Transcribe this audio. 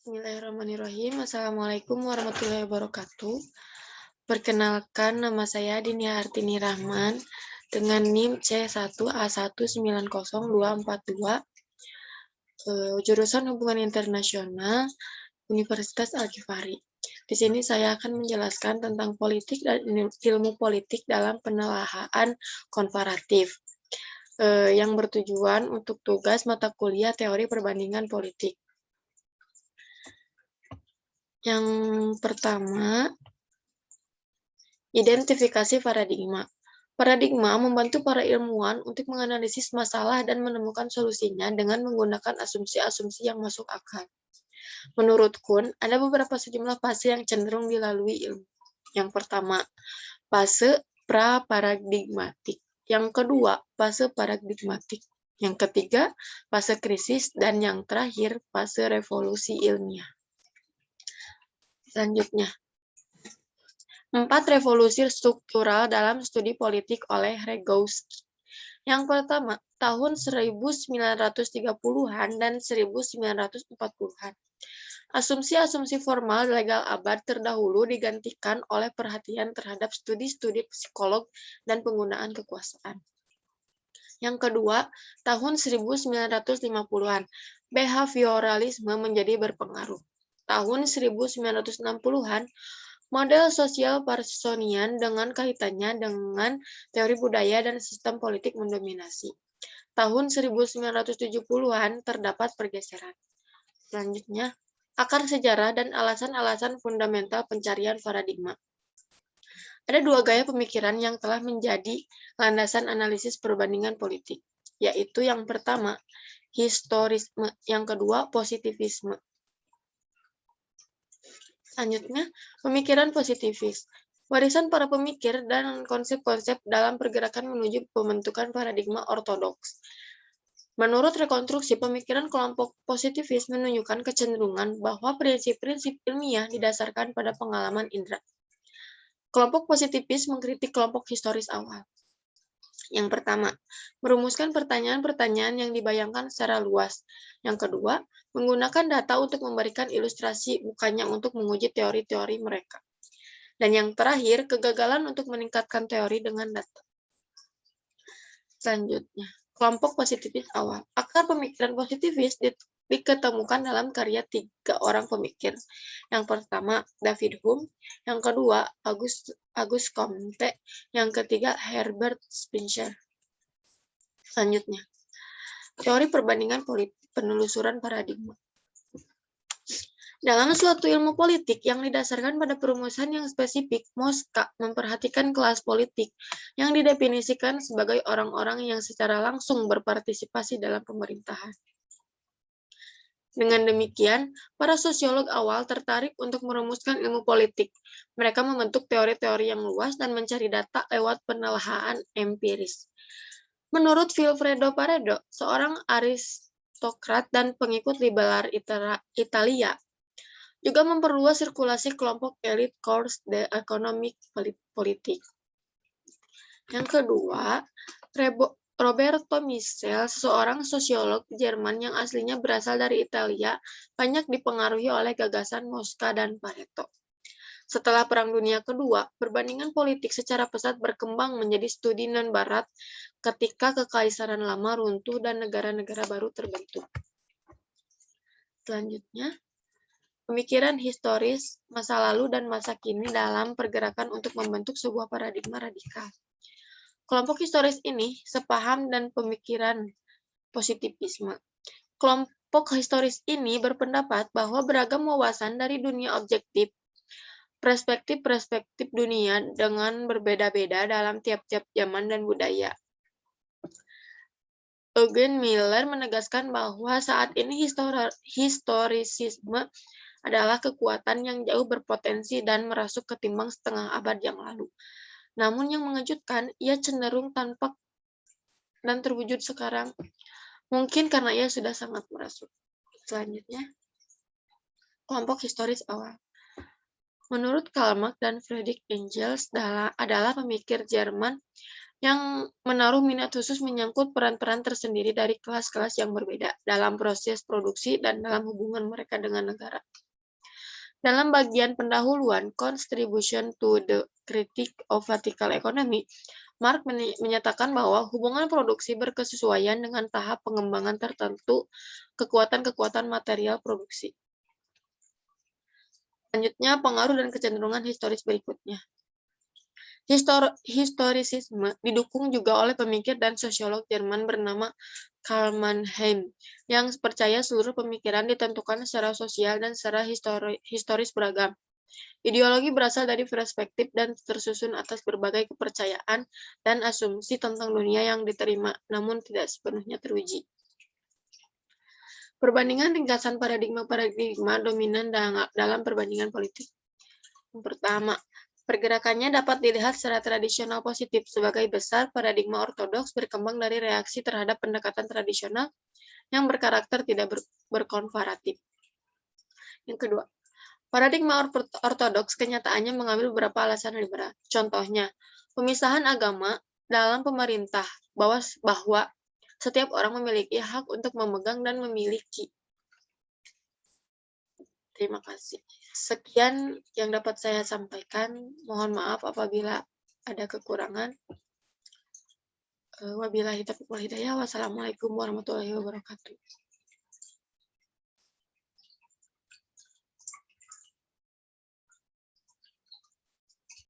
Bismillahirrahmanirrahim. Assalamualaikum warahmatullahi wabarakatuh. Perkenalkan, nama saya Dinia Artini Rahman dengan NIM C1A1900242, jurusan Hubungan Internasional Universitas Al-Ghifari. Di sini saya akan menjelaskan tentang politik dan ilmu politik dalam penelaahan komparatif, yang bertujuan untuk tugas mata kuliah teori perbandingan politik. Yang pertama, identifikasi paradigma. Paradigma membantu para ilmuwan untuk menganalisis masalah dan menemukan solusinya dengan menggunakan asumsi-asumsi yang masuk akal. Menurut Kuhn, ada beberapa sejumlah fase yang cenderung dilalui ilmu. Yang pertama, fase pra-paradigmatik. Yang kedua, fase paradigmatik. Yang ketiga, fase krisis. Dan yang terakhir, fase revolusi ilmiah. Selanjutnya, 4 revolusi struktural dalam studi politik oleh Rogowski. Yang pertama, tahun 1930-an dan 1940-an. Asumsi-asumsi formal legal abad terdahulu digantikan oleh perhatian terhadap studi-studi psikolog dan penggunaan kekuasaan. Yang kedua, tahun 1950-an, behavioralisme menjadi berpengaruh. Tahun 1960-an, model sosial Parsonian dengan kaitannya dengan teori budaya dan sistem politik mendominasi. Tahun 1970-an terdapat pergeseran. Selanjutnya, akar sejarah dan alasan-alasan fundamental pencarian paradigma. Ada 2 gaya pemikiran yang telah menjadi landasan analisis perbandingan politik, yaitu yang pertama, historisme, yang kedua, positivisme. Selanjutnya, pemikiran positivis. Warisan para pemikir dan konsep-konsep dalam pergerakan menuju pembentukan paradigma ortodoks. Menurut rekonstruksi, pemikiran kelompok positivis menunjukkan kecenderungan bahwa prinsip-prinsip ilmiah didasarkan pada pengalaman indera. Kelompok positivis mengkritik kelompok historis awal. Yang pertama, merumuskan pertanyaan-pertanyaan yang dibayangkan secara luas. Yang kedua, menggunakan data untuk memberikan ilustrasi, bukannya untuk menguji teori-teori mereka. Dan yang terakhir, kegagalan untuk meningkatkan teori dengan data. Selanjutnya, kelompok positivis awal. Akar pemikiran positivis diketemukan dalam karya 3 orang pemikir. Yang pertama, David Hume. Yang kedua, Auguste Comte. Yang ketiga, Herbert Spencer. Selanjutnya, teori perbandingan politik, penelusuran paradigma. Dalam suatu ilmu politik yang didasarkan pada perumusan yang spesifik, Moska memperhatikan kelas politik yang didefinisikan sebagai orang-orang yang secara langsung berpartisipasi dalam pemerintahan. Dengan demikian, para sosiolog awal tertarik untuk merumuskan ilmu politik. Mereka membentuk teori-teori yang luas dan mencari data lewat penelaahan empiris. Menurut Vilfredo Pareto, seorang aristokrat dan pengikut liberal Italia, juga memperluas sirkulasi kelompok elit corps de economic politik. Yang kedua, Roberto Michel, seorang sosiolog Jerman yang aslinya berasal dari Italia, banyak dipengaruhi oleh gagasan Moska dan Pareto. Setelah Perang Dunia Kedua, perbandingan politik secara pesat berkembang menjadi studi non-barat ketika Kekaisaran Lama runtuh dan negara-negara baru terbentuk. Selanjutnya, pemikiran historis masa lalu dan masa kini dalam pergerakan untuk membentuk sebuah paradigma radikal. Kelompok historis ini sepaham dan pemikiran positivisme. Kelompok historis ini berpendapat bahwa beragam wawasan dari dunia objektif, perspektif-perspektif dunia dengan berbeda-beda dalam tiap-tiap zaman dan budaya. Eugen Miller menegaskan bahwa saat ini historisisme adalah kekuatan yang jauh berpotensi dan merasuk ketimbang setengah abad yang lalu. Namun yang mengejutkan, ia cenderung tampak dan terwujud sekarang. Mungkin karena ia sudah sangat merasuk. Selanjutnya, kelompok historis awal. Menurut Karl Marx dan Friedrich Engels adalah pemikir Jerman yang menaruh minat khusus menyangkut peran-peran tersendiri dari kelas-kelas yang berbeda dalam proses produksi dan dalam hubungan mereka dengan negara. Dalam bagian pendahuluan Contribution to the Critique of Vertical Economy, Marx menyatakan bahwa hubungan produksi berkesesuaian dengan tahap pengembangan tertentu kekuatan-kekuatan material produksi. Selanjutnya, pengaruh dan kecenderungan historis berikutnya. Historisisme didukung juga oleh pemikir dan sosiolog Jerman bernama Karl Mannheim, yang percaya seluruh pemikiran ditentukan secara sosial dan secara historis beragam. Ideologi berasal dari perspektif dan tersusun atas berbagai kepercayaan dan asumsi tentang dunia yang diterima, namun tidak sepenuhnya teruji. Perbandingan ringkasan paradigma-paradigma dominan dalam perbandingan politik. Yang pertama, pergerakannya dapat dilihat secara tradisional positif. Sebagai besar, paradigma ortodoks berkembang dari reaksi terhadap pendekatan tradisional yang berkarakter tidak berkonfaratif. Yang kedua, paradigma ortodoks kenyataannya mengambil beberapa alasan liberal. Contohnya, pemisahan agama dalam pemerintah bahwa setiap orang memiliki hak untuk memegang dan memiliki. Terima kasih. Sekian yang dapat saya sampaikan. Mohon maaf apabila ada kekurangan. Wabillahi taufiq wal hidayah. Wassalamualaikum warahmatullahi wabarakatuh.